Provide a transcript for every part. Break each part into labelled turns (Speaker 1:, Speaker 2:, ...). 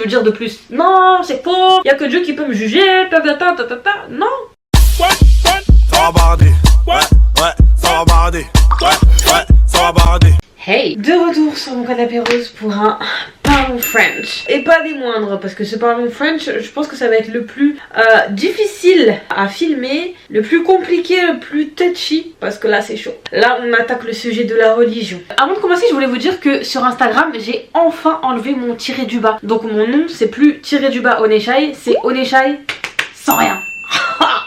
Speaker 1: veux dire de plus? Non, c'est faux, y a que Dieu qui peut me juger, non.
Speaker 2: Ça va barder, ouais, ça va barder, ouais, ça va barder.
Speaker 1: Hey, de retour sur mon canapé rose pour un Parlons French. Et pas des moindres, parce que ce Parlons French, je pense que ça va être le plus difficile à filmer, le plus compliqué, le plus touchy, parce que là c'est chaud. Là on attaque le sujet de la religion. Avant de commencer, je voulais vous dire que sur Instagram, j'ai enfin enlevé mon tiré du bas. Donc mon nom, c'est plus tiré du bas Oneshai, c'est Oneshai sans rien.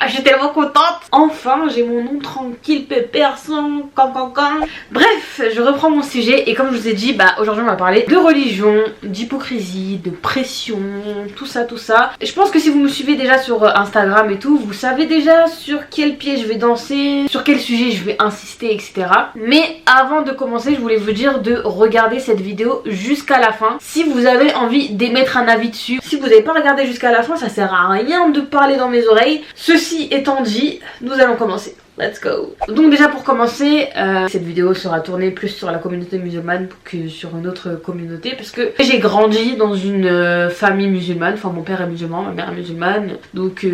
Speaker 1: J'étais tellement contente. Enfin j'ai mon nom tranquille, pépère, sans can. Bref, je reprends mon sujet. Et comme je vous ai dit, aujourd'hui on va parler de religion, d'hypocrisie, de pression, tout ça. Et je pense que si vous me suivez déjà sur Instagram et tout, vous savez déjà sur quel pied je vais danser, sur quel sujet je vais insister, etc. Mais avant de commencer, je voulais vous dire de regarder cette vidéo jusqu'à la fin si vous avez envie d'émettre un avis dessus. Si vous n'avez pas regardé jusqu'à la fin, ça sert à rien de parler dans mes oreilles. Ceci étant dit, nous allons commencer. Let's go. Donc déjà pour commencer, cette vidéo sera tournée plus sur la communauté musulmane que sur une autre communauté, parce que j'ai grandi dans une famille musulmane. Enfin mon père est musulman, ma mère est musulmane, donc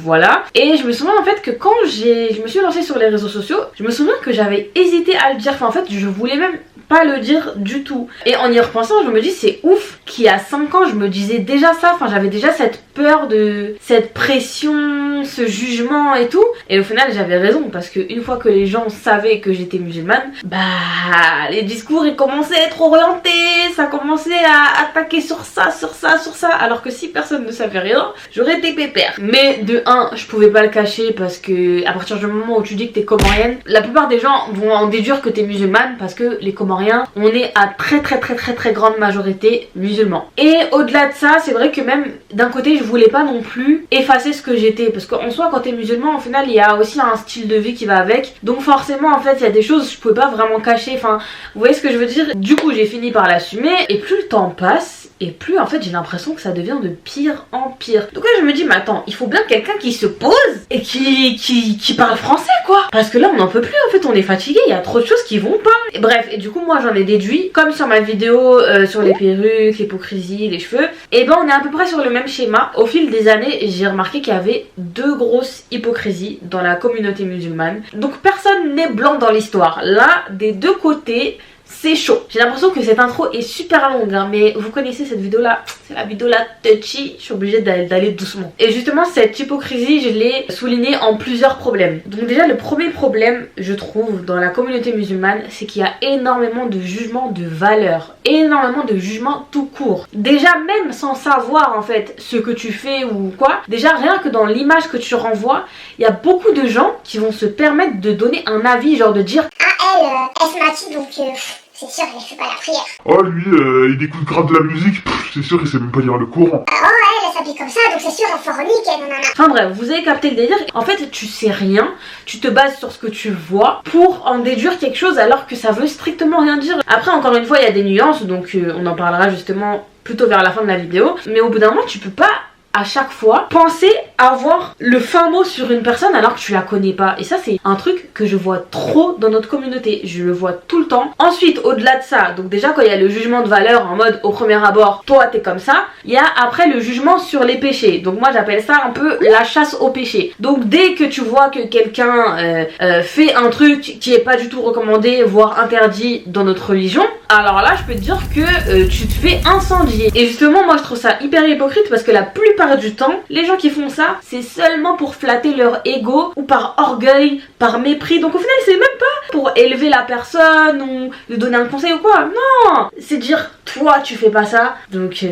Speaker 1: voilà. Et je me souviens en fait que quand je me suis lancée sur les réseaux sociaux, je me souviens que j'avais hésité à le dire. Enfin en fait je voulais même pas le dire du tout. Et en y repensant, je me dis c'est ouf qu'il y a 5 ans je me disais déjà ça. Enfin j'avais déjà cette peur de cette pression, ce jugement et tout. Et au final j'avais raison, parce que une fois que les gens savaient que j'étais musulmane, les discours ils commençaient à être orientés, ça commençait à attaquer sur ça, alors que si personne ne savait rien, j'aurais été pépère. Mais de 1, je pouvais pas le cacher, parce que à partir du moment où tu dis que t'es comorienne, la plupart des gens vont en déduire que t'es musulmane, parce que les comoriens, on est à très grande majorité musulmans. Et au-delà de ça, c'est vrai que même d'un côté je voulais pas non plus effacer ce que j'étais, parce qu'en soi quand t'es musulman, au final il y a aussi un style de vie qui va avec, donc forcément en fait il y a des choses je pouvais pas vraiment cacher. Enfin vous voyez ce que je veux dire. Du coup j'ai fini par l'assumer, et plus le temps passe et plus en fait j'ai l'impression que ça devient de pire en pire. Donc là je me dis mais attends, il faut bien quelqu'un qui se pose et qui parle français quoi, parce que là on n'en peut plus en fait, on est fatigué, il y a trop de choses qui vont pas. Et bref, et du coup moi j'en ai déduit, comme sur ma vidéo sur les perruques, l'hypocrisie, les cheveux, et on est à peu près sur le même schéma. Au fil des années j'ai remarqué qu'il y avait 2 grosses hypocrisies dans la communauté musulmane. Donc personne n'est blanc dans l'histoire. Là des 2 côtés c'est chaud. J'ai l'impression que cette intro est super longue hein, mais vous connaissez cette vidéo là, c'est la vidéo là touchy, je suis obligée d'aller doucement. Et justement cette hypocrisie je l'ai soulignée en plusieurs problèmes. Donc déjà le premier problème je trouve dans la communauté musulmane, c'est qu'il y a énormément de jugements de valeur, énormément de jugements tout court. Déjà même sans savoir en fait ce que tu fais ou quoi, déjà rien que dans l'image que tu renvoies, il y a beaucoup de gens qui vont se permettre de donner un avis, genre de dire
Speaker 3: elle se maquille donc c'est sûr elle fait pas la prière.
Speaker 4: Oh lui il écoute grave de la musique, c'est sûr il sait même pas lire le Coran.
Speaker 3: Elle s'habille comme ça donc c'est sûr elle fornique et nanana.
Speaker 1: Enfin bref, vous avez capté le délire. En fait tu sais rien, tu te bases sur ce que tu vois pour en déduire quelque chose alors que ça veut strictement rien dire. Après encore une fois il y a des nuances, donc on en parlera justement plutôt vers la fin de la vidéo. Mais au bout d'un moment tu peux pas à chaque fois penser avoir le fin mot sur une personne alors que tu la connais pas. Et ça c'est un truc que je vois trop dans notre communauté, je le vois tout le temps. Ensuite au-delà de ça, donc déjà quand il y a le jugement de valeur en mode au premier abord toi t'es comme ça, il y a après le jugement sur les péchés. Donc moi j'appelle ça un peu la chasse au péché. Donc dès que tu vois que quelqu'un fait un truc qui est pas du tout recommandé voire interdit dans notre religion, alors là je peux te dire que tu te fais incendier. Et justement moi je trouve ça hyper hypocrite, parce que la plupart du temps les gens qui font ça c'est seulement pour flatter leur ego ou par orgueil, par mépris. Donc au final c'est même pas pour élever la personne ou lui donner un conseil ou quoi, non, c'est dire toi tu fais pas ça donc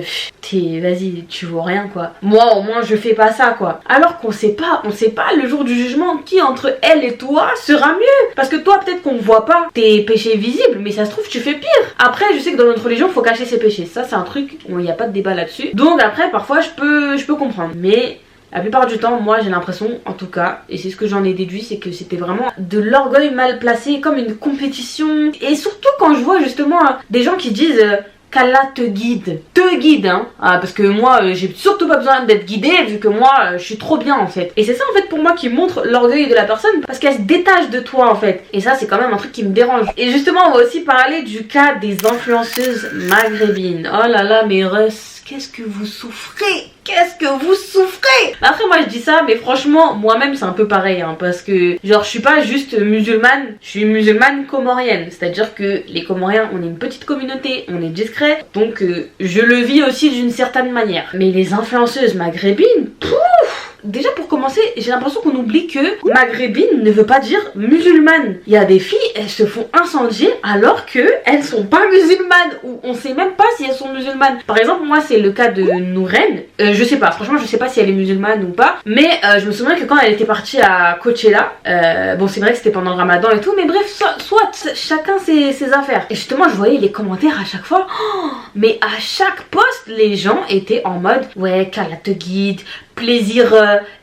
Speaker 1: vas-y tu vaux rien quoi, moi au moins je fais pas ça quoi. Alors qu'on sait pas, on sait pas le jour du jugement qui entre elle et toi sera mieux, parce que toi peut-être qu'on voit pas tes péchés visibles mais ça se trouve tu fais pire. Après je sais que dans notre religion faut cacher ses péchés, ça c'est un truc, il n'y a pas de débat là-dessus. Donc après parfois je peux comprendre, mais la plupart du temps, moi j'ai l'impression, en tout cas, et c'est ce que j'en ai déduit, c'est que c'était vraiment de l'orgueil mal placé, comme une compétition. Et surtout quand je vois justement des gens qui disent qu'Allah te guide hein, parce que moi j'ai surtout pas besoin d'être guidée vu que moi je suis trop bien en fait. Et c'est ça en fait pour moi qui montre l'orgueil de la personne, parce qu'elle se détache de toi en fait, et ça c'est quand même un truc qui me dérange. Et justement on va aussi parler du cas des influenceuses maghrébines. Oh là là mes Russes, qu'est-ce que vous souffrez? Qu'est-ce que vous souffrez? Après moi je dis ça, mais franchement moi-même c'est un peu pareil hein, parce que genre je suis pas juste musulmane, je suis musulmane comorienne, c'est-à-dire que les Comoriens on est une petite communauté, on est discret, donc je le vis aussi d'une certaine manière. Mais les influenceuses maghrébines, pouf! Déjà pour commencer, j'ai l'impression qu'on oublie que maghrébine ne veut pas dire musulmane. Il y a des filles, elles se font incendier alors que elles sont pas musulmanes ou on sait même pas si elles sont musulmanes. Par exemple, moi c'est le cas de Nouren. Je sais pas, franchement je sais pas si elle est musulmane ou pas, mais je me souviens que quand elle était partie à Coachella, bon c'est vrai que c'était pendant le Ramadan et tout, mais bref, soit chacun ses affaires. Et justement je voyais les commentaires à chaque fois, mais à chaque post les gens étaient en mode ouais qu'Allah te guide, plaisir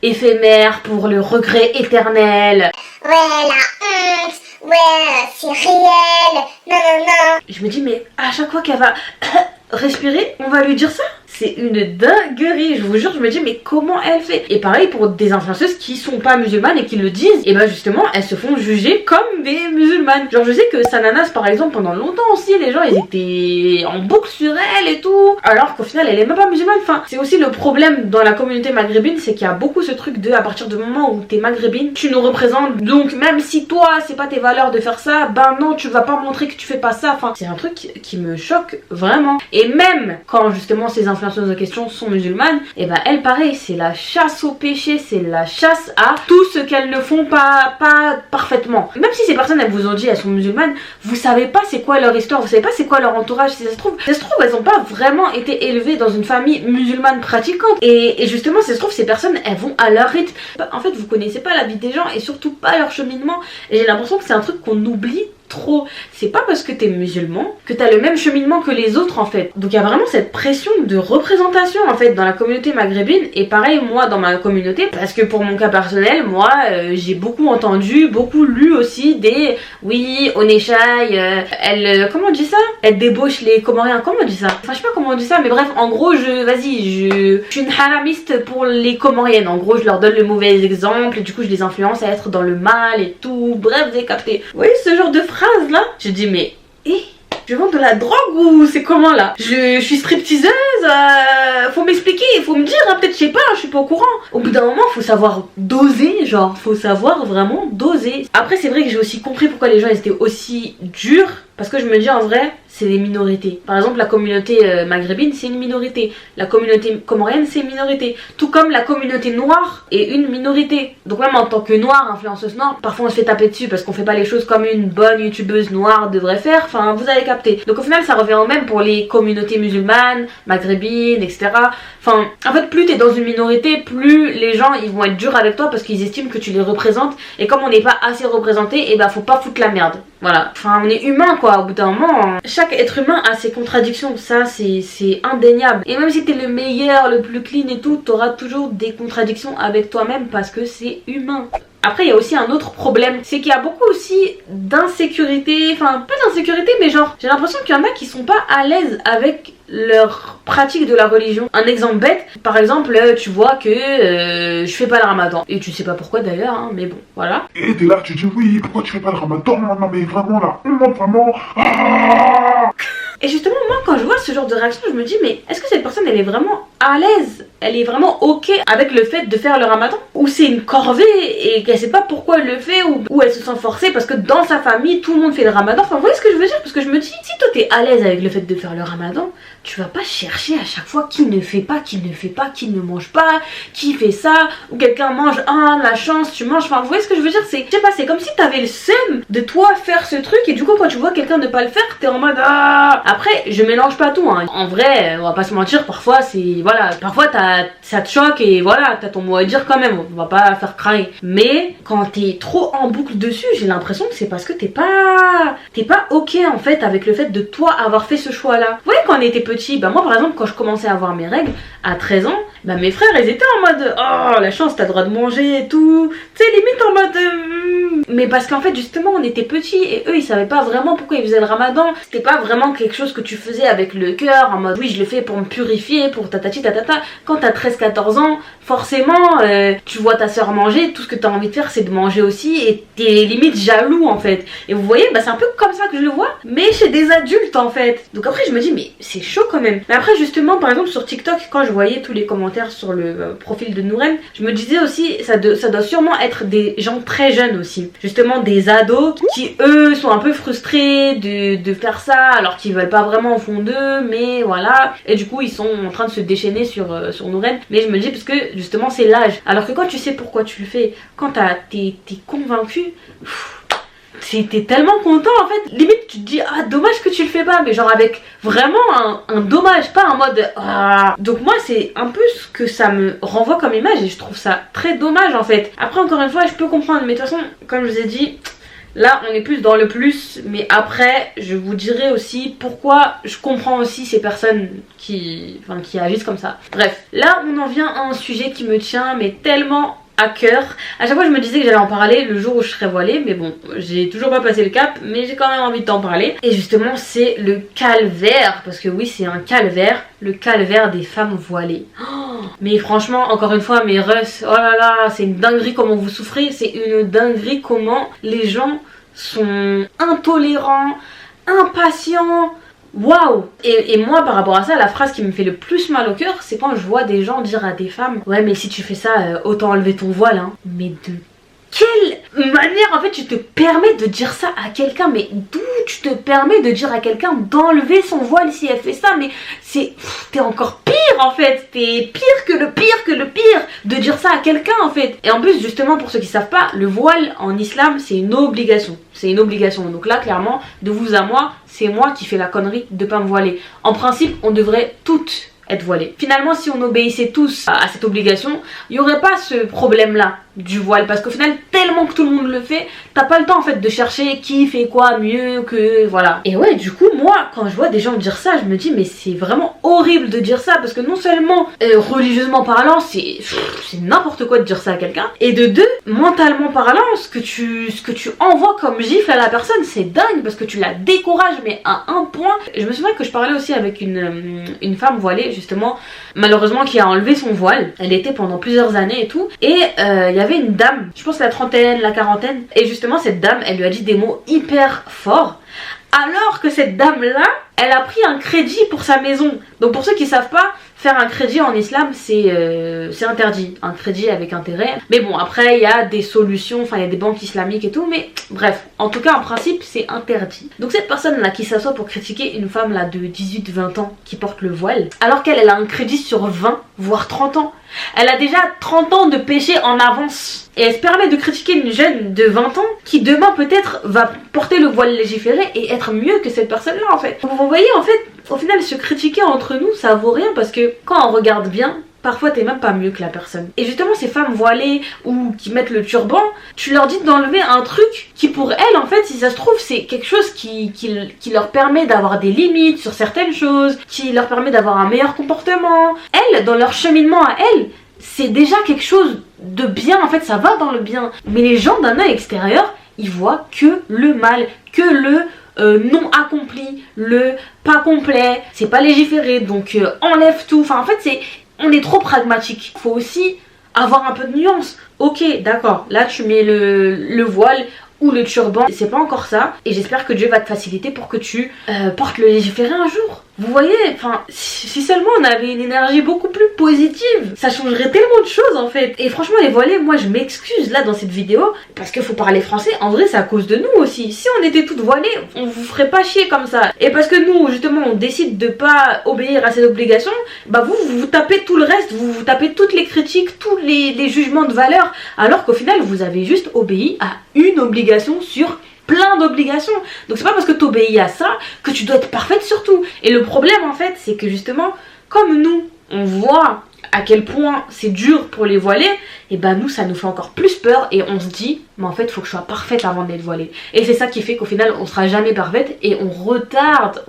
Speaker 1: éphémère pour le regret éternel.
Speaker 3: Ouais, la honte, ouais, c'est réel, non, non, non.
Speaker 1: Je me dis mais à chaque fois qu'elle va respirer, on va lui dire ça? C'est une dinguerie, je vous jure, je me dis mais comment elle fait? Et pareil pour des influenceuses qui sont pas musulmanes et qui le disent, et bah justement elles se font juger comme des musulmanes. Genre je sais que Sananas par exemple pendant longtemps aussi les gens ils étaient en boucle sur elle et tout, alors qu'au final elle est même pas musulmane. Enfin c'est aussi le problème dans la communauté maghrébine, c'est qu'il y a beaucoup ce truc de à partir du moment où t'es maghrébine, tu nous représentes, donc même si toi c'est pas tes valeurs de faire ça, ben non tu vas pas montrer que tu fais pas ça. Enfin c'est un truc qui me choque vraiment. Et même quand justement ces influenceuses de question sont musulmanes, et ben elles pareil c'est la chasse au péché, c'est la chasse à tout ce qu'elles ne font pas parfaitement. Même si ces personnes elles vous ont dit elles sont musulmanes, vous savez pas c'est quoi leur histoire, vous savez pas c'est quoi leur entourage. Si ça se trouve elles ont pas vraiment été élevées dans une famille musulmane pratiquante, et justement si ça se trouve ces personnes elles vont à leur rythme. En fait vous connaissez pas la vie des gens et surtout pas leur cheminement, et j'ai l'impression que c'est un truc qu'on oublie trop. C'est pas parce que t'es musulman que t'as le même cheminement que les autres en fait. Donc il y a vraiment cette pression de représentation en fait dans la communauté maghrébine, et pareil moi dans ma communauté, parce que pour mon cas personnel, moi j'ai beaucoup entendu, beaucoup lu aussi des oui, Oneshai, elle, comment on dit ça? Elle débauche les Comoriens, comment on dit ça? Enfin je sais pas comment on dit ça, mais bref en gros je suis une haramiste pour les Comoriennes, en gros je leur donne le mauvais exemple et du coup je les influence à être dans le mal et tout, bref vous avez capté. Vous voyez ce genre de phrase là, je dis mais je vends de la drogue ou c'est comment là? Je suis stripteaseuse, faut m'expliquer, faut me dire, hein, peut-être je sais pas, je suis pas au courant. Au bout d'un moment faut savoir doser, genre faut savoir vraiment doser. Après c'est vrai que j'ai aussi compris pourquoi les gens étaient aussi durs, parce que je me dis en vrai c'est des minorités. Par exemple la communauté maghrébine c'est une minorité, la communauté comorienne c'est une minorité, tout comme la communauté noire est une minorité. Donc même en tant que noire, influenceuse noire, parfois on se fait taper dessus parce qu'on fait pas les choses comme une bonne youtubeuse noire devrait faire, enfin vous avez capté. Donc au final ça revient au même pour les communautés musulmanes, maghrébines, etc. Enfin en fait plus t'es dans une minorité, plus les gens ils vont être durs avec toi parce qu'ils estiment que tu les représentes, et comme on n'est pas assez représenté, et bah faut pas foutre la merde. Voilà, enfin on est humain quoi, au bout d'un moment, chaque être humain a ses contradictions, ça c'est indéniable. Et même si t'es le meilleur, le plus clean et tout, t'auras toujours des contradictions avec toi-même parce que c'est humain. Après il y a aussi un autre problème, c'est qu'il y a beaucoup aussi d'insécurité, enfin pas d'insécurité mais genre j'ai l'impression qu'il y en a qui sont pas à l'aise avec leur pratique de la religion. Un exemple bête, par exemple tu vois que je fais pas le ramadan, et tu sais pas pourquoi d'ailleurs hein, mais bon voilà.
Speaker 4: Et t'es là tu dis oui pourquoi tu fais pas le ramadan, non mais vraiment là, vraiment
Speaker 1: Et justement moi quand je vois ce genre de réaction je me dis mais est-ce que cette personne elle est vraiment à l'aise, elle est vraiment ok avec le fait de faire le ramadan, ou c'est une corvée et qu'elle sait pas pourquoi elle le fait, ou elle se sent forcée parce que dans sa famille tout le monde fait le ramadan. Enfin vous voyez ce que je veux dire, parce que je me dis si toi t'es à l'aise avec le fait de faire le ramadan, tu vas pas chercher à chaque fois qui ne fait pas, qui ne mange pas, qui fait ça, ou quelqu'un mange, ah la chance tu manges, enfin vous voyez ce que je veux dire, c'est, je sais pas, c'est comme si t'avais le seum de toi faire ce truc, et du coup quand tu vois quelqu'un ne pas le faire, t'es en mode ah. Après je mélange pas tout hein. En vrai on va pas se mentir, parfois c'est, voilà, parfois ça te choque et voilà, t'as ton mot à dire quand même, on va pas faire cramer. Mais quand t'es trop en boucle dessus, j'ai l'impression que c'est parce que t'es pas ok en fait avec le fait de toi avoir fait ce choix là. Vous voyez quand on était petit, bah moi par exemple quand je commençais à avoir mes règles à 13 ans, bah mes frères ils étaient en mode oh la chance t'as le droit de manger et tout, tu sais limite en mode mais parce qu'en fait justement on était petits et eux ils savaient pas vraiment pourquoi ils faisaient le ramadan, c'était pas vraiment quelque chose que tu faisais avec le cœur en mode oui je le fais pour me purifier, pour tatati tatata. Quand t'as 13-14 ans forcément tu tu vois ta soeur manger, tout ce que tu as envie de faire c'est de manger aussi et t'es limite jaloux en fait. Et vous voyez, bah c'est un peu comme ça que je le vois, mais chez des adultes en fait. Donc après je me dis mais c'est chaud quand même. Mais après justement par exemple sur TikTok, quand je voyais tous les commentaires sur le profil de Nouren, je me disais aussi ça doit sûrement être des gens très jeunes aussi. Justement des ados qui eux sont un peu frustrés de faire ça alors qu'ils veulent pas vraiment au fond d'eux, mais voilà. Et du coup ils sont en train de se déchaîner sur Nouren. Mais je me dis parce que justement c'est l'âge. Alors que quand tu sais pourquoi tu le fais, quand t'es convaincu, t'es tellement content en fait. Limite tu te dis ah dommage que tu le fais pas, mais genre avec vraiment un dommage, pas en mode ah. Donc moi c'est un peu ce que ça me renvoie comme image et je trouve ça très dommage en fait. Après encore une fois je peux comprendre, mais de toute façon comme je vous ai dit, là on est plus dans le plus, mais après je vous dirai aussi pourquoi je comprends aussi ces personnes qui agissent comme ça. Bref, là on en vient à un sujet qui me tient mais tellement à cœur. À chaque fois je me disais que j'allais en parler le jour où je serais voilée, mais bon j'ai toujours pas passé le cap, mais j'ai quand même envie de t'en parler. Et justement c'est le calvaire, parce que oui c'est un calvaire, le calvaire des femmes voilées. Oh, mais franchement encore une fois mes Russes, oh là là c'est une dinguerie comment vous souffrez, c'est une dinguerie comment les gens sont intolérants, impatients. Waouh! Et moi par rapport à ça, la phrase qui me fait le plus mal au cœur, c'est quand je vois des gens dire à des femmes ouais mais si tu fais ça, autant enlever ton voile hein. Mais de quelle manière en fait tu te permets de dire ça à quelqu'un? Mais d'où tu te permets de dire à quelqu'un d'enlever son voile si elle fait ça? Mais c'est... t'es encore pire en fait, t'es pire que le pire de dire ça à quelqu'un en fait. Et en plus justement pour ceux qui savent pas, le voile en islam c'est une obligation. C'est une obligation, donc là clairement de vous à moi, c'est moi qui fais la connerie de pas me voiler. En principe on devrait toutes être voilées. Finalement si on obéissait tous à cette obligation, il n'y aurait pas ce problème là du voile, parce qu'au final tellement que tout le monde le fait, t'as pas le temps en fait de chercher qui fait quoi mieux que voilà. Et ouais du coup moi quand je vois des gens dire ça, je me dis mais c'est vraiment horrible de dire ça, parce que non seulement religieusement parlant c'est n'importe quoi de dire ça à quelqu'un, et de deux mentalement parlant ce que tu envoies comme gifle à la personne c'est dingue, parce que tu la décourages mais à un point. Je me souviens que je parlais aussi avec une femme voilée justement malheureusement qui a enlevé son voile, elle était pendant plusieurs années et tout, et il y avait une dame, je pense la trentaine, la quarantaine, et justement cette dame elle lui a dit des mots hyper forts, alors que cette dame là elle a pris un crédit pour sa maison. Donc pour ceux qui savent pas, faire un crédit en islam c'est interdit, un crédit avec intérêt. Mais bon après il y a des solutions, enfin il y a des banques islamiques et tout, mais bref, en tout cas en principe c'est interdit. Donc cette personne là qui s'assoit pour critiquer une femme là de 18-20 ans qui porte le voile, alors qu'elle a un crédit sur 20 voire 30 ans, elle a déjà 30 ans de péché en avance. Et elle se permet de critiquer une jeune de 20 ans qui demain peut-être va porter le voile légiféré et être mieux que cette personne là en fait. Vous voyez en fait, au final se critiquer entre nous ça vaut rien, parce que quand on regarde bien, parfois t'es même pas mieux que la personne. Et justement ces femmes voilées ou qui mettent le turban, tu leur dis d'enlever un truc qui pour elles en fait si ça se trouve c'est quelque chose qui leur permet d'avoir des limites sur certaines choses, qui leur permet d'avoir un meilleur comportement. Elles, dans leur cheminement à elles, c'est déjà quelque chose de bien en fait, ça va dans le bien. Mais les gens d'un œil extérieur, ils voient que le mal, que le non accompli, le pas complet, c'est pas légiféré donc enlève tout. Enfin en fait on est trop pragmatique. Faut aussi avoir un peu de nuance. Ok d'accord, là tu mets le voile ou le turban, c'est pas encore ça, et j'espère que Dieu va te faciliter pour que tu portes le légiféré un jour. Vous voyez, enfin, si seulement on avait une énergie beaucoup plus positive, ça changerait tellement de choses en fait. Et franchement les voilés, moi je m'excuse là dans cette vidéo, parce qu'il faut parler français, en vrai c'est à cause de nous aussi. Si on était toutes voilées, on vous ferait pas chier comme ça. Et parce que nous justement on décide de pas obéir à ces obligations, bah vous tapez tout le reste, vous tapez toutes les critiques, tous les jugements de valeur, alors qu'au final vous avez juste obéi à une obligation sur plein d'obligations. Donc c'est pas parce que tu obéis à ça que tu dois être parfaite sur tout. Et le problème en fait c'est que justement comme nous on voit à quel point c'est dur pour les voilés, et ben nous ça nous fait encore plus peur et on se dit mais en fait il faut que je sois parfaite avant d'être voilée. Et c'est ça qui fait qu'au final on sera jamais parfaite et on retarde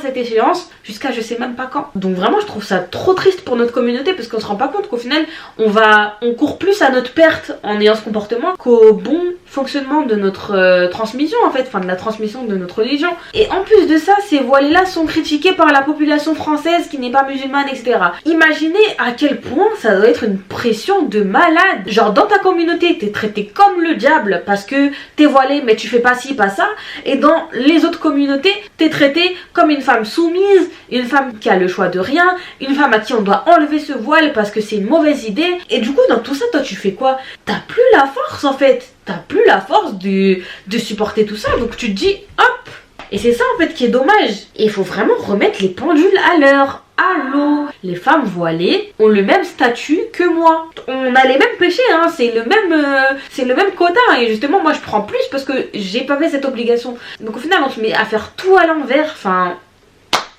Speaker 1: cette échéance jusqu'à je sais même pas quand. Donc vraiment je trouve ça trop triste pour notre communauté, parce qu'on se rend pas compte qu'au final on court plus à notre perte en ayant ce comportement qu'au bon fonctionnement de notre transmission en fait, enfin de la transmission de notre religion. Et en plus de ça, ces voilées-là sont critiquées par la population française qui n'est pas musulmane, etc. Imaginez à quel point ça doit être une pression de malade. Genre dans ta communauté, t'es traité comme le diable parce que t'es voilée mais tu fais pas ci, pas ça. Et dans les autres communautés, t'es traité comme une femme soumise, une femme qui a le choix de rien, une femme à qui on doit enlever ce voile parce que c'est une mauvaise idée. Et du coup dans tout ça, toi tu fais quoi? T'as plus la force en fait. T'as plus la force de supporter tout ça. Donc tu te dis hop. Et c'est ça en fait qui est dommage. Et il faut vraiment remettre les pendules à l'heure. Allô, les femmes voilées ont le même statut que moi. On a les mêmes péchés, hein, c'est le même quota. Et justement, moi je prends plus parce que j'ai pas fait cette obligation. Donc au final, on se met à faire tout à l'envers. Enfin,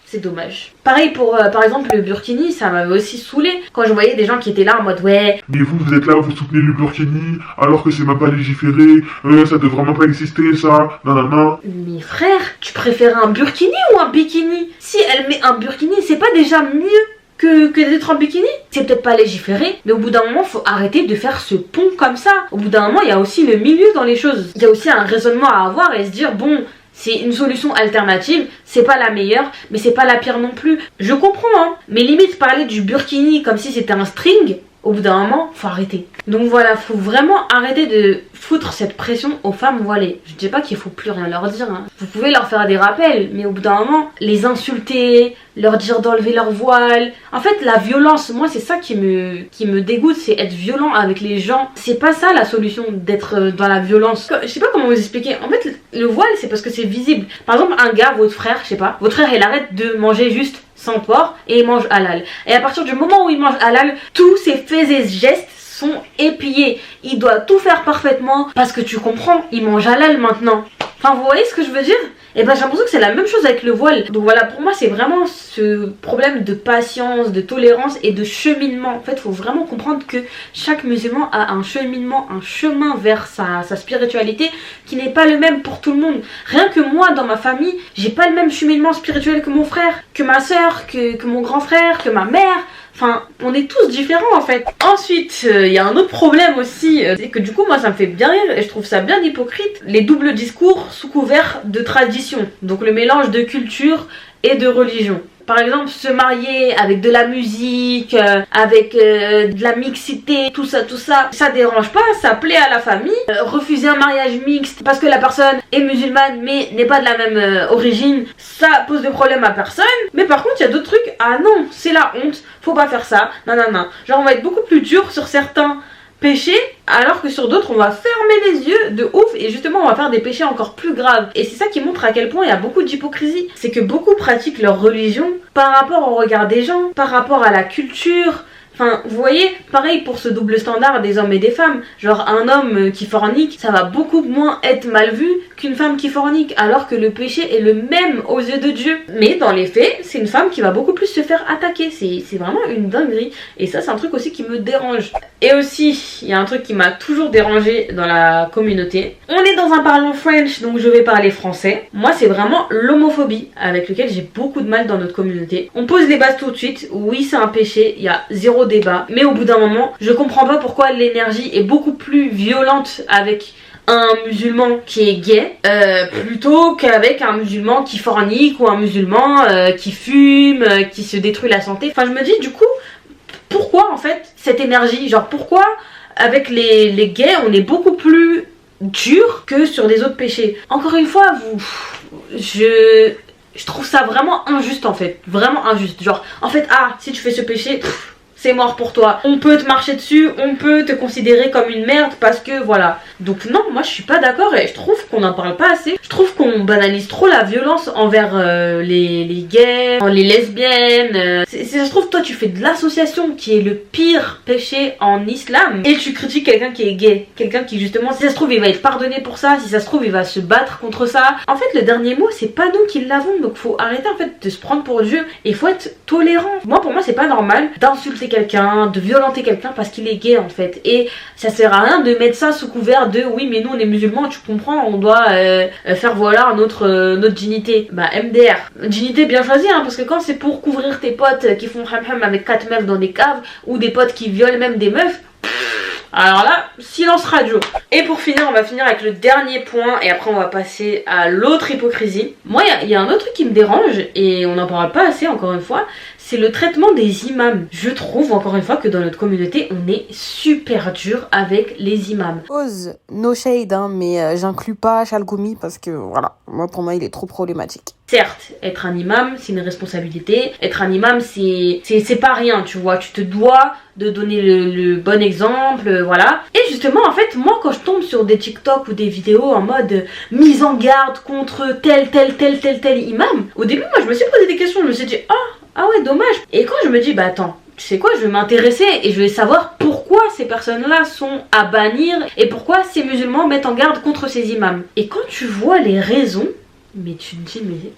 Speaker 1: c'est dommage. Pareil pour par exemple le burkini, ça m'avait aussi saoulé quand je voyais des gens qui étaient là en mode ouais.
Speaker 4: Mais vous êtes là, vous soutenez le burkini, alors que c'est même pas légiféré, ça devrait vraiment pas exister, ça, nanana.
Speaker 1: Mais frère, tu préfères un burkini ou un bikini? Si elle met un burkini, c'est pas déjà mieux que d'être en bikini? C'est peut-être pas légiféré, mais au bout d'un moment, faut arrêter de faire ce pont comme ça. Au bout d'un moment, il y a aussi le milieu dans les choses. Il y a aussi un raisonnement à avoir et se dire bon, c'est une solution alternative, c'est pas la meilleure, mais c'est pas la pire non plus. Je comprends, hein. Mais limite, parler du burkini comme si c'était un string, au bout d'un moment, faut arrêter. Donc voilà, faut vraiment arrêter de foutre cette pression aux femmes voilées. Je dis pas qu'il faut plus rien leur dire, hein. Vous pouvez leur faire des rappels, mais au bout d'un moment, les insulter, leur dire d'enlever leur voile. En fait, la violence, moi c'est ça qui me dégoûte, c'est être violent avec les gens. C'est pas ça la solution d'être dans la violence. Je sais pas comment vous expliquer. En fait, le voile, c'est parce que c'est visible. Par exemple, un gars, votre frère, je sais pas, votre frère, il arrête de manger juste sans porc et il mange halal. Et à partir du moment où il mange halal, tous ses faits et gestes sont épillés. Il doit tout faire parfaitement parce que tu comprends, il mange halal maintenant. Enfin, vous voyez ce que je veux dire? Et ben j'ai l'impression que c'est la même chose avec le voile. Donc voilà, pour moi c'est vraiment ce problème de patience, de tolérance et de cheminement. En fait, il faut vraiment comprendre que chaque musulman a un cheminement, un chemin vers sa spiritualité qui n'est pas le même pour tout le monde. Rien que moi, dans ma famille, j'ai pas le même cheminement spirituel que mon frère, que ma soeur, que mon grand frère, que ma mère. Enfin, on est tous différents en fait. Ensuite, il y a un autre problème aussi, c'est que du coup moi ça me fait bien rire et je trouve ça bien hypocrite. Les doubles discours sous couvert de tradition. Donc le mélange de culture et de religion. Par exemple, se marier avec de la musique, avec de la mixité, tout ça, ça dérange pas, ça plaît à la famille. Refuser un mariage mixte parce que la personne est musulmane mais n'est pas de la même origine, ça pose de problème à personne. Mais par contre, il y a d'autres trucs, ah non, c'est la honte, faut pas faire ça, nanana. Genre on va être beaucoup plus dur sur certains péchés, alors que sur d'autres on va fermer les yeux de ouf et justement on va faire des péchés encore plus graves. Et c'est ça qui montre à quel point il y a beaucoup d'hypocrisie. C'est que beaucoup pratiquent leur religion par rapport au regard des gens, par rapport à la culture. Enfin, vous voyez, pareil pour ce double standard des hommes et des femmes. Genre un homme qui fornique, ça va beaucoup moins être mal vu qu'une femme qui fornique, alors que le péché est le même aux yeux de Dieu. Mais dans les faits, c'est une femme qui va beaucoup plus se faire attaquer. C'est vraiment une dinguerie. Et ça, c'est un truc aussi qui me dérange. Et aussi, il y a un truc qui m'a toujours dérangé dans la communauté. On est dans un parlant French, donc je vais parler français. Moi, c'est vraiment l'homophobie avec lequel j'ai beaucoup de mal dans notre communauté. On pose les bases tout de suite. Oui, c'est un péché. Il y a zéro débat, mais au bout d'un moment je comprends pas pourquoi l'énergie est beaucoup plus violente avec un musulman qui est gay plutôt qu'avec un musulman qui fornique ou un musulman qui fume, qui se détruit la santé. Enfin je me dis du coup pourquoi en fait cette énergie, genre pourquoi avec les gays on est beaucoup plus dur que sur les autres péchés. Encore une fois, je trouve ça vraiment injuste en fait, vraiment injuste. Genre en fait si tu fais ce péché c'est mort pour toi. On peut te marcher dessus, on peut te considérer comme une merde parce que voilà. Donc non, moi je suis pas d'accord et je trouve qu'on n'en parle pas assez. Je trouve qu'on banalise trop la violence envers les gays, les lesbiennes. Je trouve toi tu fais de l'association qui est le pire péché en islam et tu critiques quelqu'un qui est gay. Quelqu'un qui justement, si ça se trouve il va être pardonné pour ça, si ça se trouve il va se battre contre ça. En fait le dernier mot c'est pas nous qui l'avons, donc faut arrêter en fait de se prendre pour Dieu et faut être tolérant. Moi pour moi c'est pas normal d'insulter quelqu'un, de violenter quelqu'un parce qu'il est gay en fait. Et ça sert à rien de mettre ça sous couvert de oui mais nous on est musulmans, tu comprends, on doit faire valoir notre dignité. Bah MDR, dignité bien choisie hein, parce que quand c'est pour couvrir tes potes qui font ham ham avec 4 meufs dans des caves ou des potes qui violent même des meufs, Alors là, silence radio. Et pour finir, on va finir avec le dernier point et après on va passer à l'autre hypocrisie. Moi, il y a un autre truc qui me dérange et on n'en parle pas assez encore une fois, c'est le traitement des imams. Je trouve encore une fois que dans notre communauté, on est super dur avec les imams.
Speaker 5: Pause, no shade, hein, mais j'inclus pas Chalgoumi parce que voilà, moi pour moi il est trop problématique.
Speaker 1: Certes, être un imam, c'est une responsabilité. Être un imam, c'est pas rien, tu vois. Tu te dois de donner le bon exemple, voilà. Et justement, en fait, moi, quand je tombe sur des TikTok ou des vidéos en mode mise en garde contre tel imam, au début, moi, je me suis posé des questions. Je me suis dit, ah ouais, dommage. Et quand je me dis, bah attends, tu sais quoi, je vais m'intéresser et je vais savoir pourquoi ces personnes-là sont à bannir et pourquoi ces musulmans mettent en garde contre ces imams. Et quand tu vois les raisons, mais tu te dis, mais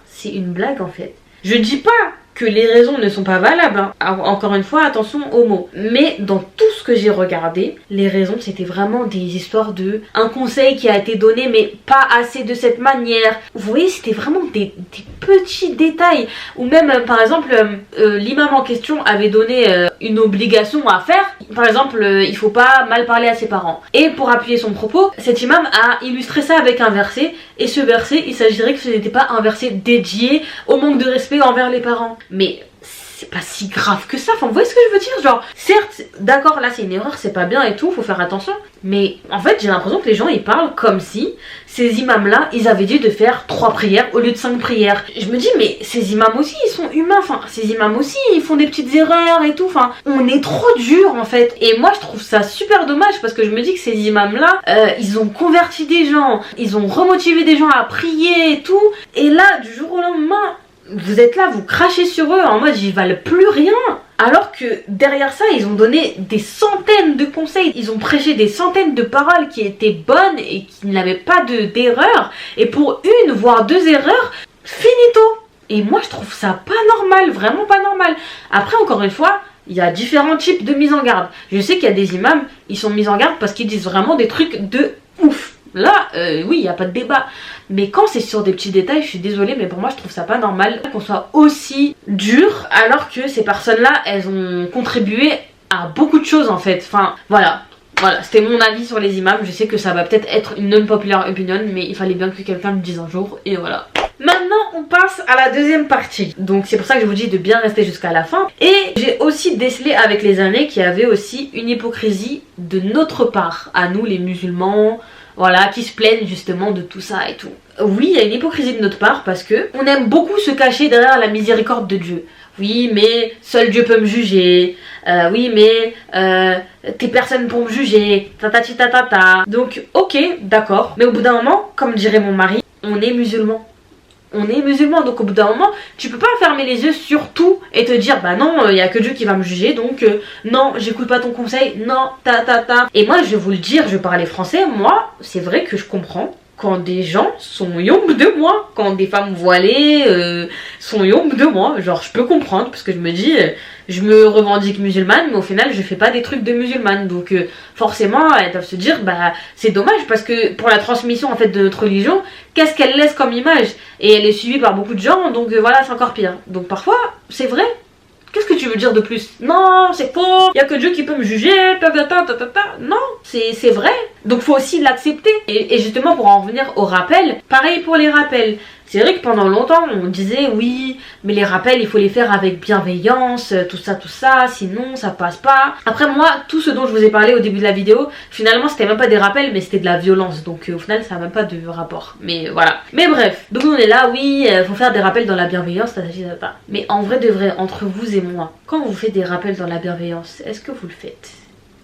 Speaker 1: c'est une blague en fait. Je dis pas que les raisons ne sont pas valables, hein. Encore une fois, attention aux mots. Mais dans tout ce que j'ai regardé, les raisons c'était vraiment des histoires de un conseil qui a été donné mais pas assez de cette manière. Vous voyez, c'était vraiment des petits détails. Ou même par exemple, l'imam en question avait donné une obligation à faire. Par exemple, il faut pas mal parler à ses parents. Et pour appuyer son propos, cet imam a illustré ça avec un verset. Et ce verset, il s'agirait que ce n'était pas un verset dédié au manque de respect envers les parents. Mais c'est pas si grave que ça, enfin vous voyez ce que je veux dire, genre certes d'accord là c'est une erreur, c'est pas bien et tout, faut faire attention, mais en fait j'ai l'impression que les gens ils parlent comme si ces imams là ils avaient dit de faire 3 prières au lieu de 5 prières. Je me dis mais ces imams aussi ils sont humains, enfin ces imams aussi ils font des petites erreurs et tout, enfin on est trop dur en fait. Et moi je trouve ça super dommage parce que je me dis que ces imams là ils ont converti des gens, ils ont remotivé des gens à prier et tout, et là du jour au lendemain vous êtes là, vous crachez sur eux en mode ils valent plus rien. Alors que derrière ça, ils ont donné des centaines de conseils. Ils ont prêché des centaines de paroles qui étaient bonnes et qui n'avaient pas d'erreur. Et pour une, voire 2 erreurs, finito. Et moi, je trouve ça pas normal, vraiment pas normal. Après, encore une fois, il y a différents types de mise en garde. Je sais qu'il y a des imams, ils sont mis en garde parce qu'ils disent vraiment des trucs de ouf. Là, oui, il n'y a pas de débat. Mais quand c'est sur des petits détails, je suis désolée, mais pour moi, je trouve ça pas normal qu'on soit aussi dur, alors que ces personnes-là, elles ont contribué à beaucoup de choses, en fait. Enfin, voilà. Voilà, c'était mon avis sur les imams. Je sais que ça va peut-être être une non-populaire opinion, mais il fallait bien que quelqu'un le dise un jour, et voilà. Maintenant, on passe à la deuxième partie. Donc, c'est pour ça que je vous dis de bien rester jusqu'à la fin. Et j'ai aussi décelé avec les années qu'il y avait aussi une hypocrisie de notre part, à nous les musulmans, voilà, qui se plaignent justement de tout ça et tout. Oui, il y a une hypocrisie de notre part parce que on aime beaucoup se cacher derrière la miséricorde de Dieu. Oui, mais seul Dieu peut me juger. Oui, mais t'es personne pour me juger. Tatati tatata. Donc, ok, d'accord. Mais au bout d'un moment, comme dirait mon mari, on est musulman. On est musulman, donc au bout d'un moment, tu peux pas fermer les yeux sur tout et te dire bah non, y a que Dieu qui va me juger, donc non, j'écoute pas ton conseil, non, Et moi, je vais vous le dire, je parlais français, moi, c'est vrai que je comprends quand des gens sont yomb de moi, quand des femmes voilées sont yomb de moi, genre je peux comprendre parce que je me dis, je me revendique musulmane mais au final je fais pas des trucs de musulmane, donc forcément elles doivent se dire bah c'est dommage parce que pour la transmission en fait de notre religion, qu'est-ce qu'elle laisse comme image, et elle est suivie par beaucoup de gens, donc voilà c'est encore pire. Donc parfois c'est vrai. Qu'est-ce que tu veux dire de plus? Non, c'est faux, y a que Dieu qui peut me juger, non, c'est vrai. Donc faut aussi l'accepter. Et justement pour en revenir au rappel, pareil pour les rappels. C'est vrai que pendant longtemps on disait oui, mais les rappels il faut les faire avec bienveillance, tout ça, sinon ça passe pas. Après moi, tout ce dont je vous ai parlé au début de la vidéo, finalement c'était même pas des rappels mais c'était de la violence. Donc au final ça n'a même pas de rapport. Mais voilà. Mais bref, donc on est là, oui, faut faire des rappels dans la bienveillance, mais en vrai de vrai, entre vous et moi, quand vous faites des rappels dans la bienveillance, est-ce que vous le faites?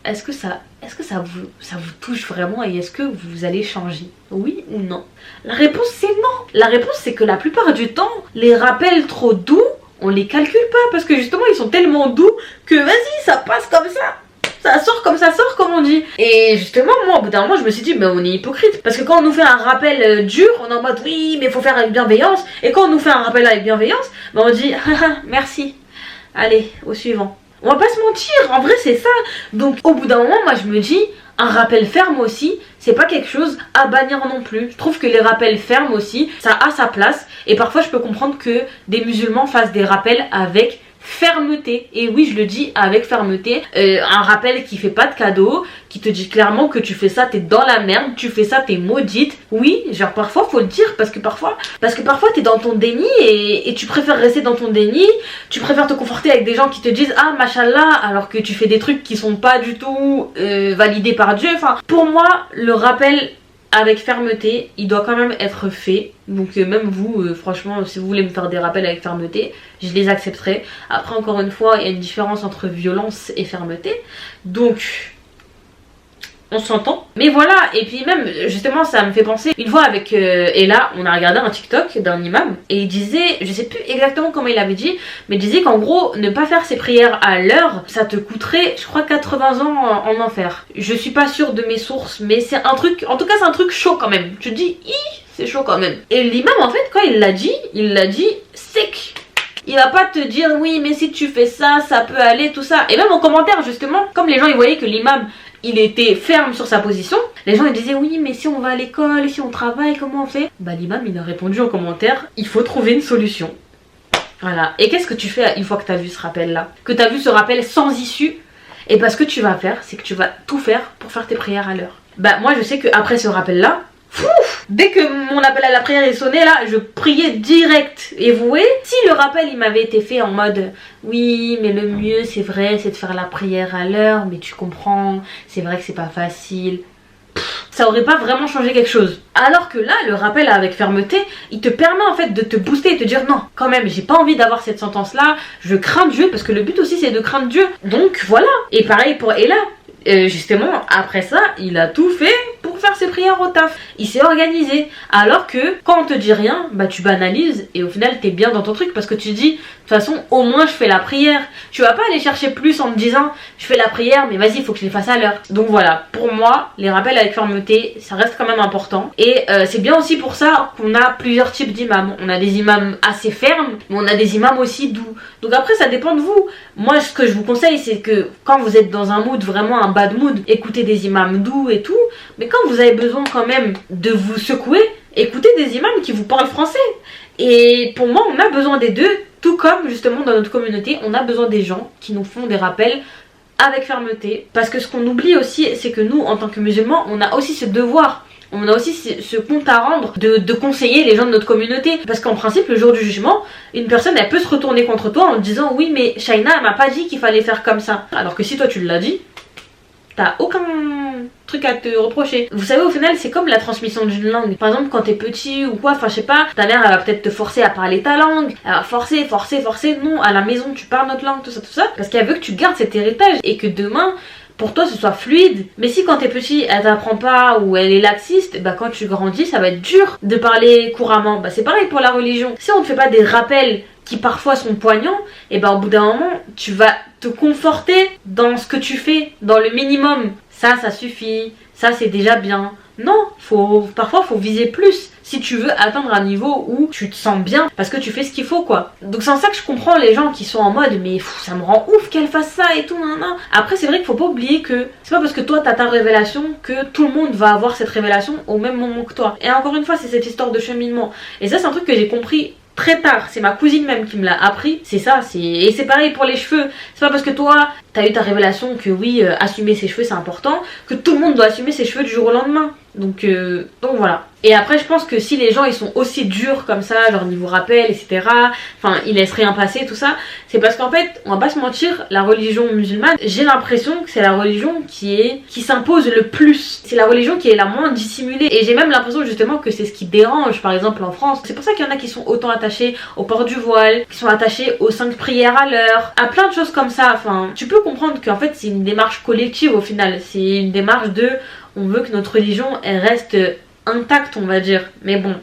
Speaker 1: Est-ce que ça vous touche vraiment et est-ce que vous allez changer? Oui ou non? La réponse c'est non. La réponse c'est que la plupart du temps, les rappels trop doux, on les calcule pas parce que justement ils sont tellement doux que vas-y ça passe comme ça. Ça sort comme ça sort comme on dit. Et justement moi au bout d'un moment je me suis dit mais on est hypocrite. Parce que quand on nous fait un rappel dur, on est en mode oui mais faut faire avec bienveillance. Et quand on nous fait un rappel avec bienveillance, on dit merci. Allez au suivant. On va pas se mentir, en vrai c'est ça. Donc au bout d'un moment, moi je me dis, un rappel ferme aussi, c'est pas quelque chose à bannir non plus. Je trouve que les rappels fermes aussi, ça a sa place. Et parfois je peux comprendre que des musulmans fassent des rappels avec fermeté, et oui je le dis avec fermeté, un rappel qui fait pas de cadeau, qui te dit clairement que tu fais ça t'es dans la merde, tu fais ça t'es maudite. Oui, genre parfois faut le dire parce que parfois t'es dans ton déni et tu préfères rester dans ton déni, tu préfères te conforter avec des gens qui te disent ah machallah alors que tu fais des trucs qui sont pas du tout validés par Dieu. Enfin pour moi le rappel avec fermeté, il doit quand même être fait. Donc même vous, franchement, si vous voulez me faire des rappels avec fermeté, je les accepterai. Après, encore une fois, il y a une différence entre violence et fermeté. Donc, on s'entend. Mais voilà, et puis même, justement, ça me fait penser, une fois avec Ella, on a regardé un TikTok d'un imam, et il disait, je sais plus exactement comment il avait dit, mais il disait qu'en gros, ne pas faire ses prières à l'heure, ça te coûterait, je crois, 80 ans en enfer. Je suis pas sûre de mes sources, mais c'est un truc, en tout cas c'est un truc chaud quand même. Tu te dis, c'est chaud quand même. Et l'imam, en fait, quand il l'a dit sec. Il va pas te dire oui mais si tu fais ça, ça peut aller, tout ça. Et même en commentaire justement, comme les gens ils voyaient que l'imam il était ferme sur sa position, les gens ils disaient oui mais si on va à l'école, si on travaille, comment on fait? Bah l'imam il a répondu en commentaire, il faut trouver une solution. Voilà. Et qu'est-ce que tu fais une fois que t'as vu ce rappel là? Que t'as vu ce rappel sans issue? Et bah ce que tu vas faire, c'est que tu vas tout faire pour faire tes prières à l'heure. Bah moi je sais qu'après ce rappel là, dès que mon appel à la prière est sonné là, je priais direct. Et vous voyez, si le rappel il m'avait été fait en mode oui mais le mieux c'est vrai c'est de faire la prière à l'heure, mais tu comprends, c'est vrai que c'est pas facile, ça aurait pas vraiment changé quelque chose. Alors que là, le rappel avec fermeté, il te permet en fait de te booster et te dire non, quand même, j'ai pas envie d'avoir cette sentence là, je crains Dieu, parce que le but aussi c'est de craindre Dieu. Donc voilà. Et pareil pour Ella. Justement, après ça, il a tout fait pour faire ses prières au taf. Il s'est organisé. Alors que quand on te dit rien, bah tu banalises et au final t'es bien dans ton truc parce que tu te dis de toute façon au moins je fais la prière. Tu vas pas aller chercher plus en te disant je fais la prière mais vas-y il faut que je les fasse à l'heure. Donc voilà, pour moi les rappels avec fermeté ça reste quand même important. Et c'est bien aussi pour ça qu'on a plusieurs types d'imams. On a des imams assez fermes mais on a des imams aussi doux. Donc après ça dépend de vous. Moi ce que je vous conseille c'est que quand vous êtes dans un mood vraiment un bad mood, écoutez des imams doux et tout, mais quand vous avez besoin quand même de vous secouer, écoutez des imams qui vous parlent français. Et pour moi on a besoin des deux, tout comme justement dans notre communauté on a besoin des gens qui nous font des rappels avec fermeté, parce que ce qu'on oublie aussi c'est que nous en tant que musulmans on a aussi ce devoir, on a aussi ce compte à rendre de conseiller les gens de notre communauté. Parce qu'en principe, le jour du jugement, une personne elle peut se retourner contre toi en te disant oui mais Shaina elle m'a pas dit qu'il fallait faire comme ça. Alors que si toi tu l'as dit, t'as aucun truc à te reprocher. Vous savez au final c'est comme la transmission d'une langue. Par exemple quand t'es petit ou quoi, enfin je sais pas, ta mère elle va peut-être te forcer à parler ta langue, elle va forcer, non à la maison tu parles notre langue, tout ça, parce qu'elle veut que tu gardes cet héritage et que demain pour toi ce soit fluide. Mais si quand t'es petit elle t'apprend pas ou elle est laxiste, bah quand tu grandis ça va être dur de parler couramment. Bah c'est pareil pour la religion. Si on te fait pas des rappels qui parfois sont poignants, et ben au bout d'un moment tu vas te conforter dans ce que tu fais, dans le minimum. Ça suffit, ça c'est déjà bien. Non, parfois faut viser plus si tu veux atteindre un niveau où tu te sens bien parce que tu fais ce qu'il faut quoi. Donc c'est en ça que je comprends les gens qui sont en mode mais ça me rend ouf qu'elle fasse ça et tout nan. Après c'est vrai qu'il faut pas oublier que c'est pas parce que toi t'as ta révélation que tout le monde va avoir cette révélation au même moment que toi. Et encore une fois c'est cette histoire de cheminement. Et ça c'est un truc que j'ai compris très tard, c'est ma cousine même qui me l'a appris, c'est ça, et c'est pareil pour les cheveux. C'est pas parce que toi t'as eu ta révélation que oui, assumer ses cheveux c'est important, que tout le monde doit assumer ses cheveux du jour au lendemain. Donc voilà. Et après je pense que si les gens ils sont aussi durs comme ça, genre niveau rappel etc, enfin ils laissent rien passer tout ça, c'est parce qu'en fait on va pas se mentir, la religion musulmane, j'ai l'impression que c'est la religion qui s'impose le plus, c'est la religion qui est la moins dissimulée. Et j'ai même l'impression justement que c'est ce qui dérange par exemple en France. C'est pour ça qu'il y en a qui sont autant attachés au port du voile, qui sont attachés aux 5 prières à l'heure, à plein de choses comme ça. Enfin tu peux comprendre qu'en fait c'est une démarche collective au final, c'est une démarche de on veut que notre religion elle reste intacte on va dire. Mais bon,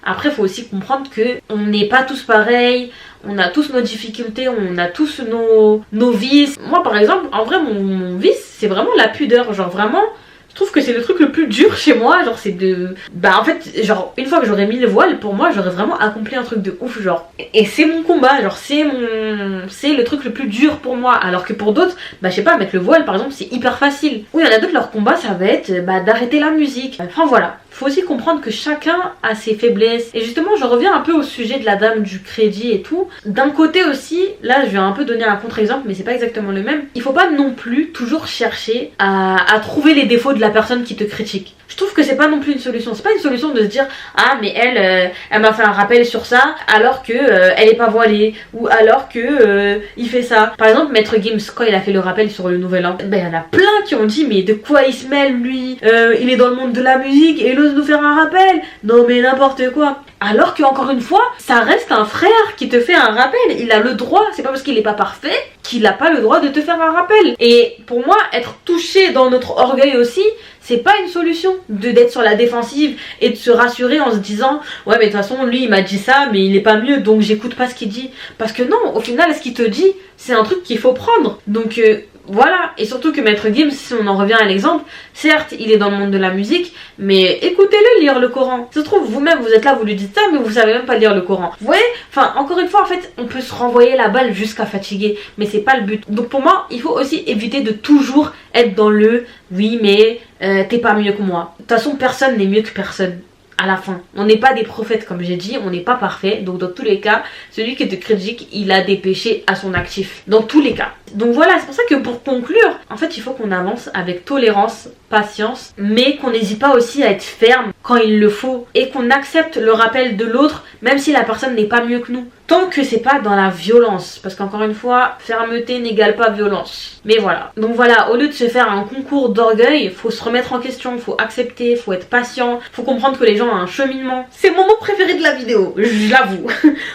Speaker 1: après faut aussi comprendre que on n'est pas tous pareils, on a tous nos difficultés, on a tous nos vices. Moi par exemple, en vrai mon vice c'est vraiment la pudeur, genre vraiment je trouve que c'est le truc le plus dur chez moi, genre c'est de... Bah en fait, genre une fois que j'aurais mis le voile, pour moi j'aurais vraiment accompli un truc de ouf, genre. Et c'est mon combat, genre c'est le truc le plus dur pour moi. Alors que pour d'autres, bah je sais pas, mettre le voile par exemple c'est hyper facile. Ou il y en a d'autres, leur combat ça va être d'arrêter la musique. Enfin voilà. faut aussi comprendre que chacun a ses faiblesses. Et justement, je reviens un peu au sujet de la dame du crédit et tout. D'un côté aussi, là je vais un peu donner un contre-exemple, mais c'est pas exactement le même. Il faut pas non plus toujours chercher à trouver les défauts de la personne qui te critique. Je trouve que c'est pas non plus une solution. C'est pas une solution de se dire ah mais elle m'a fait un rappel sur ça alors que elle est pas voilée, ou alors que il fait ça. Par exemple, Maître Gims, quand il a fait le rappel sur le Nouvel An, ben il y en a plein qui ont dit mais de quoi il se mêle lui, il est dans le monde de la musique et il ose nous faire un rappel. Non mais n'importe quoi. Alors que encore une fois, ça reste un frère qui te fait un rappel. Il a le droit, c'est pas parce qu'il est pas parfait qu'il a pas le droit de te faire un rappel. Et pour moi, être touché dans notre orgueil aussi, c'est pas une solution d'être sur la défensive et de se rassurer en se disant ouais mais de toute façon lui il m'a dit ça mais il est pas mieux donc j'écoute pas ce qu'il dit. Parce que non, au final ce qu'il te dit c'est un truc qu'il faut prendre. Donc voilà, et surtout que Maître Gims, si on en revient à l'exemple, certes il est dans le monde de la musique, mais écoutez-le lire le Coran. Ça se trouve vous-même vous êtes là, vous lui dites ça, mais vous savez même pas lire le Coran. Vous voyez, enfin encore une fois en fait on peut se renvoyer la balle jusqu'à fatiguer, mais c'est pas le but. Donc pour moi il faut aussi éviter de toujours être dans le oui mais t'es pas mieux que moi. De toute façon personne n'est mieux que personne. À la fin, on n'est pas des prophètes comme j'ai dit, on n'est pas parfait, donc dans tous les cas, celui qui te critique, il a des péchés à son actif, dans tous les cas. Donc voilà, c'est pour ça que pour conclure, en fait il faut qu'on avance avec tolérance, patience, mais qu'on n'hésite pas aussi à être ferme quand il le faut, et qu'on accepte le rappel de l'autre, même si la personne n'est pas mieux que nous. Tant que c'est pas dans la violence, parce qu'encore une fois, fermeté n'égale pas violence. Mais voilà, donc voilà, au lieu de se faire un concours d'orgueil, faut se remettre en question, faut accepter, faut être patient, faut comprendre que les gens ont un cheminement. C'est mon mot préféré de la vidéo, je l'avoue.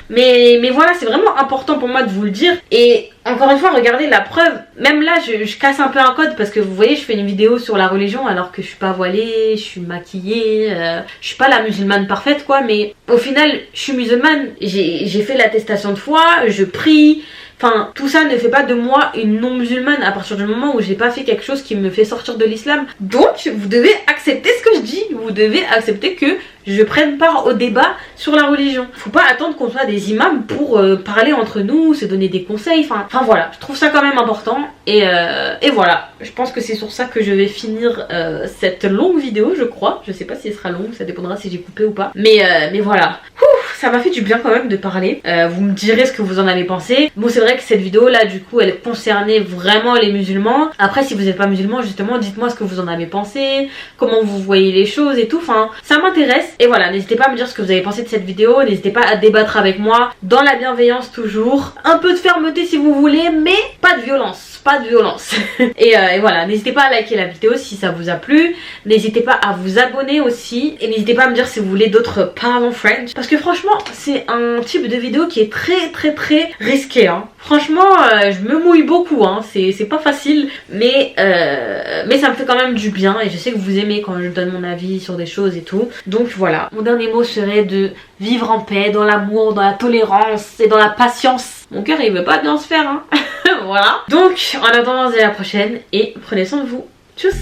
Speaker 1: mais voilà, c'est vraiment important pour moi de vous le dire. Et encore une fois, regardez la preuve. Même là, je casse un peu un code parce que vous voyez, je fais une vidéo sur la religion alors que je suis pas voilée, je suis maquillée, je suis pas la musulmane parfaite quoi, mais au final, je suis musulmane, j'ai fait l'attestation de foi, je prie. Enfin, tout ça ne fait pas de moi une non-musulmane à partir du moment où j'ai pas fait quelque chose qui me fait sortir de l'islam. Donc, vous devez accepter ce que je dis. Vous devez accepter que je prenne part au débat sur la religion. Faut pas attendre qu'on soit des imams pour parler entre nous, se donner des conseils. Enfin voilà, je trouve ça quand même important. Et voilà, je pense que c'est sur ça que je vais finir cette longue vidéo, je crois. Je sais pas si elle sera longue, ça dépendra si j'ai coupé ou pas. Mais voilà. Ça m'a fait du bien quand même de parler. Vous me direz ce que vous en avez pensé. Bon, c'est vrai que cette vidéo là du coup elle concernait vraiment les musulmans. Après si vous n'êtes pas musulman justement, dites-moi ce que vous en avez pensé, comment vous voyez les choses et tout. Enfin ça m'intéresse. Et voilà, n'hésitez pas à me dire ce que vous avez pensé de cette vidéo. N'hésitez pas à débattre avec moi dans la bienveillance toujours. Un peu de fermeté si vous voulez, mais pas de violence. Pas de violence. et voilà, n'hésitez pas à liker la vidéo si ça vous a plu. N'hésitez pas à vous abonner aussi. Et n'hésitez pas à me dire si vous voulez d'autres parlons French. Parce que franchement, c'est un type de vidéo qui est très risqué. Hein. Franchement, je me mouille beaucoup. Hein. C'est pas facile. Mais ça me fait quand même du bien. Et je sais que vous aimez quand je donne mon avis sur des choses et tout. Donc voilà. Mon dernier mot serait de vivre en paix, dans l'amour, dans la tolérance et dans la patience. Mon cœur il veut pas bien se faire. Hein. Voilà. Donc en attendant, à la prochaine. Et prenez soin de vous. Tchuss.